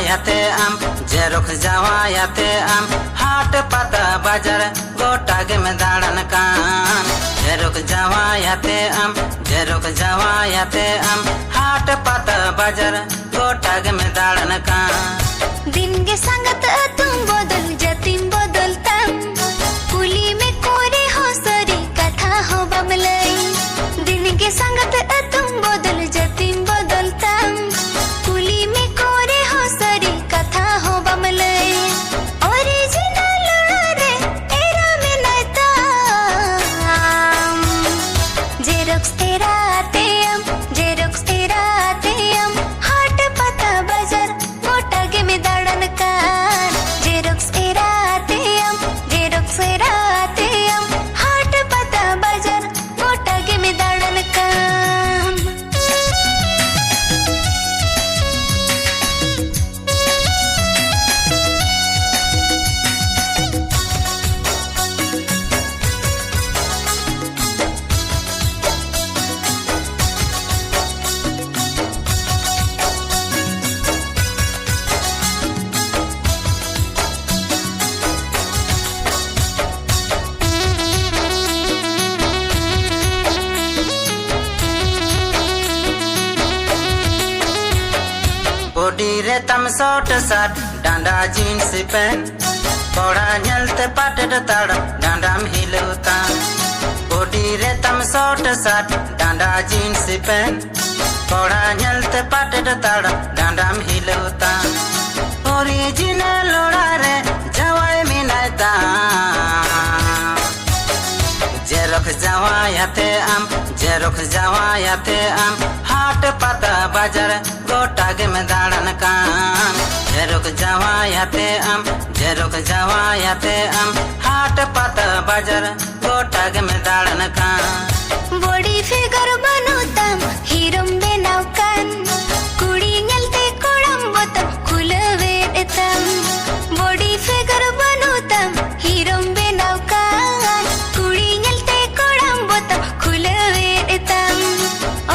जावायाते आम जेरुख जावायाते आम हाट पाता बाजार गोटागे में दाड़न कान जेरुख जावायाते आम जेरुख जावायाते आम हाट पाता बाजार गोटागे में दाड़न कान दिन के संगत तुम बदल जतिम बदलतम कुली में कोरे हो सरी कथा हो बमलई दिन के संगत तुम बदल जतिम बदलतम कुली में कोरे हो सरी कथा हो बमलई ओरिजिनल रे एरा में नता जेरुक्स तेरा तेम जेरुक्स तेरा तेम हाट पता बाजार गोटागे में दाड़न कान जेरुक्स तेरा तेम जेरुक्स तेरा तेम हाट पता बाजार गोटागे में दाड़न कान बॉडी रे तम शॉर्ट शर्ट डांडा जीन्स पैंट कोड़ा झलते पाटे ताड़ डांडा में हिलता बॉडी रे तम शॉर्ट शर्ट डांडा जीन्स पैंट कोड़ा झलते पाटे ताड़ डांडा में हिलता ओरिजिनल लोड़ा रे जवाई मिनाता जेरुख जावायाते आम जेरुख जावायाते आम हाट पाता बाजार गोटागे में दाड़न कान जेरुख जावायाते आम जेरुख जावायाते आम हाट पाता बाजार गोटागे में दाड़न कान बॉडी फिगर बनोतम हीरोम बेनाव कान कुड़ी नलते कोड़म बोतम खुलवे देतम बॉडी फिगर बनोतम हीरोम बेनाव कान कुड़ी नलते कोड़म बोतम खुलवे देतम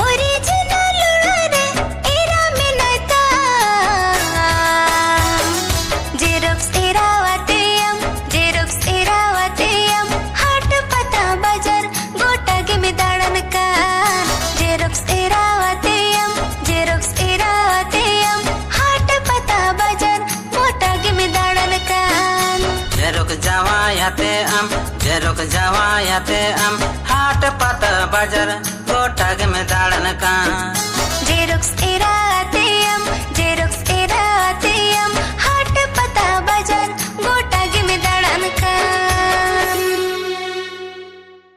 ओरिजिनल रे एरा में नता जेरुक्स तेरा वातेम जेरुक्स तेरा वातेम हाट पता बाजार गोटागे में दाड़न कान जेरुक्स तेरा वातेम जेरुक्स तेरा वातेम हाट पता बाजार गोटागे में दाड़न कान जेरुख जावायाते आम जेरुख जावायाते आम हाट पाता बाजार गोटागे में दाड़न कान जेरुक्स तेरा